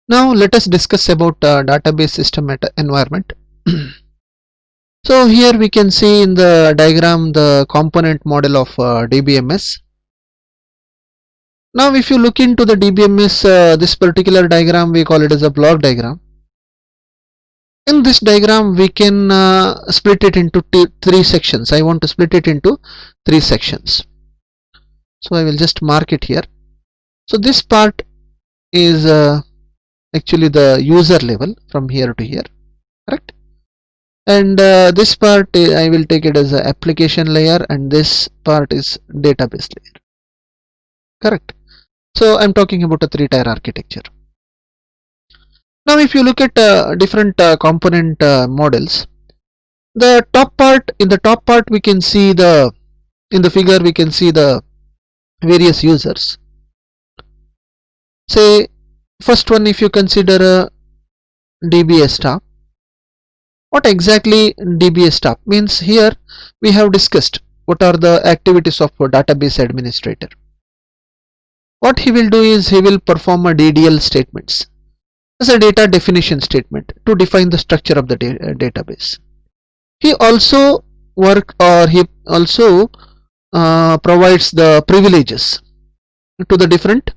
Now let us discuss about database system environment. So here we can see in the diagram the component model of DBMS. Now if you look into the DBMS, this particular diagram we call it as a block diagram. In this diagram we can split it into three sections. I want to split it into three sections. So I will just mark it here. So this part is actually the user level from here to here, correct? And this part I will take it as an application layer, and this part is database layer, correct? So I'm talking about a three-tier architecture. Now if you look at different component models, the top part, in the top part we can see the, in the figure we can see the various users. Say first one, if you consider a DBA staff. What exactly DBA staff means? Here we have discussed what are the activities of a database administrator. What he will do is he will perform a DDL statements as a data definition statement to define the structure of the database. He also provides the privileges to the different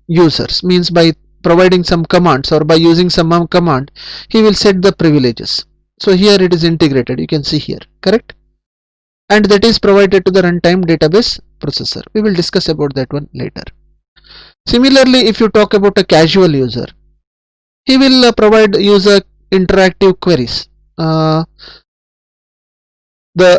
users, means by providing some commands or by using some command he will set the privileges. So here it is integrated, you can see here, correct? And that is provided to the runtime database processor. We will discuss about that one later. Similarly, if you talk about a casual user, he will provide user interactive queries.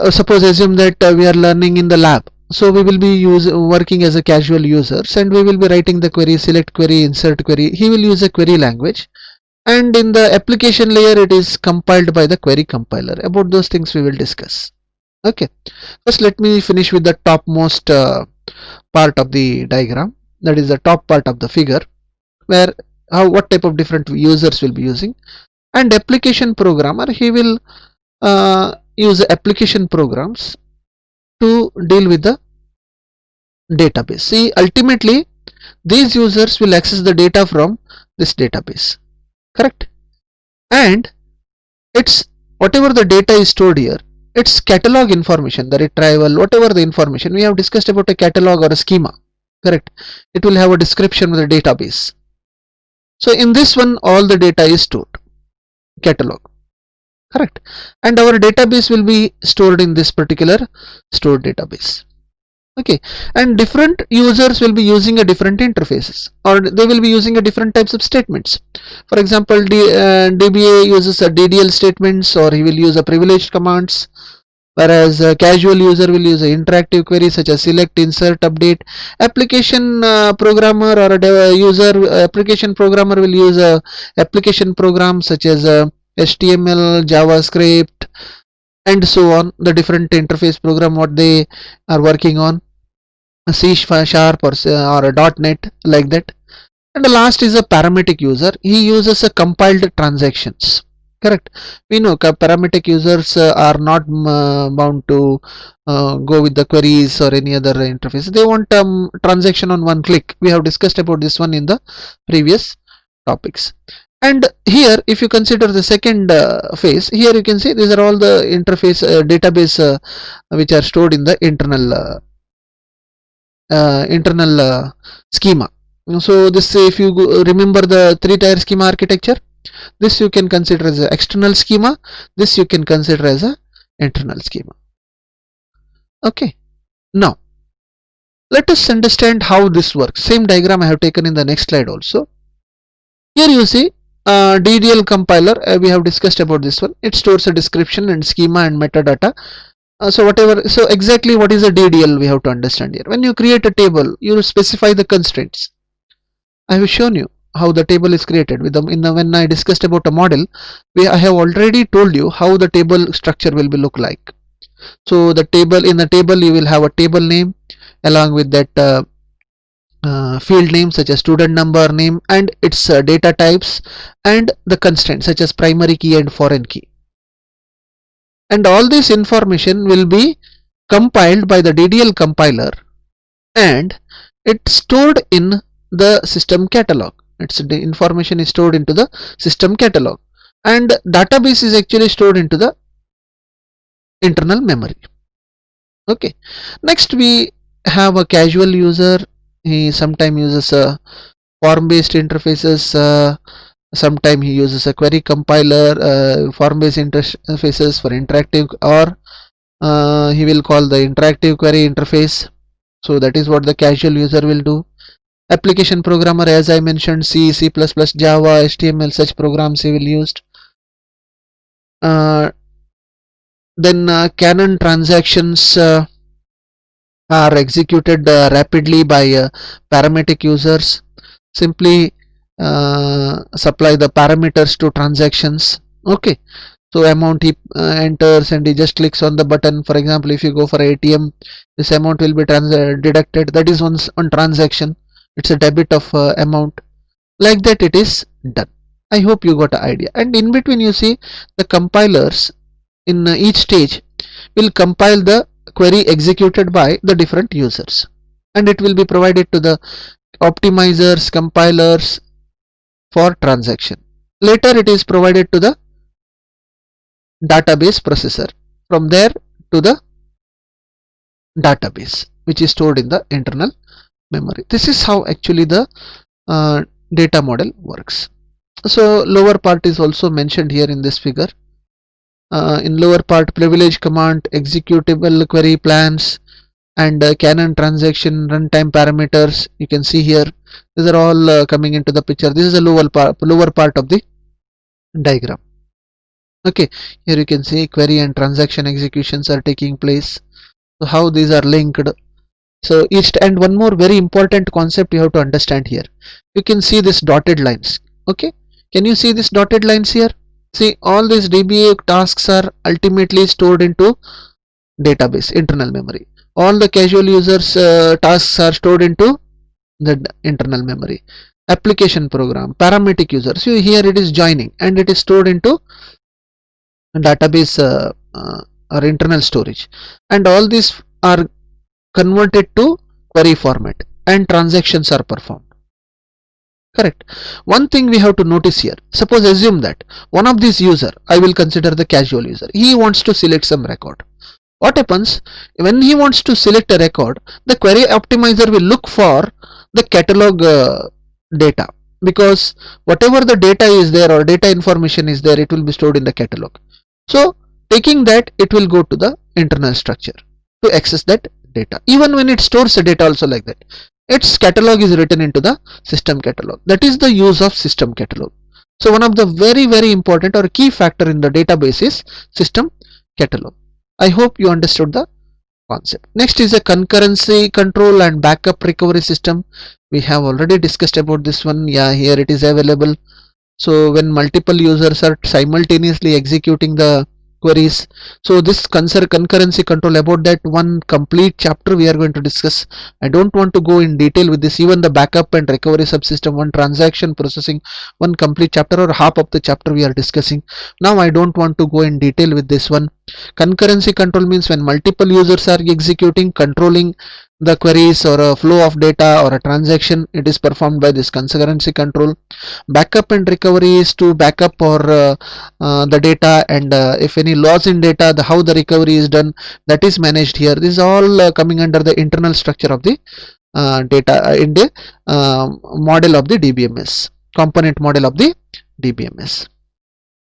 Suppose assume that we are learning in the lab, so we will be working as a casual users, and we will be writing the query, select query, insert query. He will use a query language, and in the application layer it is compiled by the query compiler. About those things we will discuss. Okay, first let me finish with the topmost part of the diagram, that is the top part of the figure, where what type of different users will be using. And application programmer, he will use application programs to deal with the database. See, ultimately these users will access the data from this database, correct? And it's whatever the data is stored here, it's catalog information, the retrieval, whatever the information we have discussed about a catalog or a schema, correct? It will have a description of the database. So in this one all the data is stored, catalog, correct? And our database will be stored in this particular stored database. Okay, and different users will be using a different interfaces, or they will be using a different types of statements. For example, DBA uses a DDL statements, or he will use a privileged commands, whereas a casual user will use an interactive query such as select, insert, update. Application programmer or a user application programmer will use a application program such as HTML, JavaScript, and so on, the different interface program what they are working on, C# or a .NET, like that. And the last is a parametric user. He uses a compiled transactions, correct? We know parametric users are not bound to go with the queries or any other interface. They want transaction on one click. We have discussed about this one in the previous topics. And here if you consider the second phase, here you can see these are all the interface database which are stored in the internal schema. So this, if you remember the three-tier schema architecture, this you can consider as an external schema, this you can consider as a internal schema. Okay, now let us understand how this works. Same diagram I have taken in the next slide also. Here you see DDL compiler, we have discussed about this one. It stores a description and schema and metadata. So exactly what is a DDL we have to understand here. When you create a table, you specify the constraints. I have shown you how the table is created with when I discussed about a model. I have already told you how the table structure will be look like. So the table, in the table you will have a table name along with that field name such as student number, name, and its data types, and the constraints such as primary key and foreign key. And all this information will be compiled by the DDL compiler, and it's stored in the system catalog. the information is stored into the system catalog, and database is actually stored into the internal memory. Okay, next we have a casual user. He sometimes uses a form based interfaces, sometimes he uses a query compiler, form based interfaces for interactive, or he will call the interactive query interface. So that is what the casual user will do. Application programmer, as I mentioned, C, C++, Java, HTML, such programs he will use. Then Canon transactions are executed rapidly by parametric users. Simply supply the parameters to transactions. Okay, so amount he enters and he just clicks on the button. For example, if you go for ATM, this amount will be deducted. That is one transaction. It's a debit of amount. Like that it is done. I hope you got an idea. And in between you see the compilers in each stage will compile the query executed by the different users, and it will be provided to the optimizers, compilers for transaction. Later it is provided to the database processor, from there to the database which is stored in the internal memory. This is how actually the data model works. So lower part is also mentioned here in this figure. In lower part, privilege command, executable query plans, and Canon transaction runtime parameters. You can see here, these are all coming into the picture. This is the lower part of the diagram. Okay, here you can see query and transaction executions are taking place. So how these are linked. So each, and one more very important concept you have to understand here. You can see this dotted lines. Okay, can you see this dotted lines here? See, all these DBA tasks are ultimately stored into database, internal memory. All the casual users tasks are stored into the internal memory. Application program, parametric users. So here it is joining and it is stored into database or internal storage. And all these are converted to query format and transactions are performed. Correct. One thing we have to notice here, suppose assume that one of these user, I will consider the casual user, he wants to select some record. What happens when he wants to select a record? The query optimizer will look for the catalog data, because whatever the data is there or data information is there, it will be stored in the catalog. So taking that, it will go to the internal structure to access that data. Even when it stores the data also like that, its catalog is written into the system catalog. That is the use of system catalog. So one of the very important or key factor in the database is system catalog. I hope you understood the concept. Next is a concurrency control and backup recovery system. We have already discussed about this one. Yeah, here it is available. So when multiple users are simultaneously executing the queries, so this concurrency control, about that one complete chapter we are going to discuss. I don't want to go in detail with this. Even the backup and recovery subsystem, one transaction processing, one complete chapter or half of the chapter we are discussing. Now I don't want to go in detail with this one. Concurrency control means when multiple users are executing, controlling the queries or a flow of data or a transaction, it is performed by this concurrency control. Backup and recovery is to backup or the data, and if any loss in data, how the recovery is done, that is managed here. This is all coming under the internal structure of the data in the model of the DBMS, component model of the DBMS.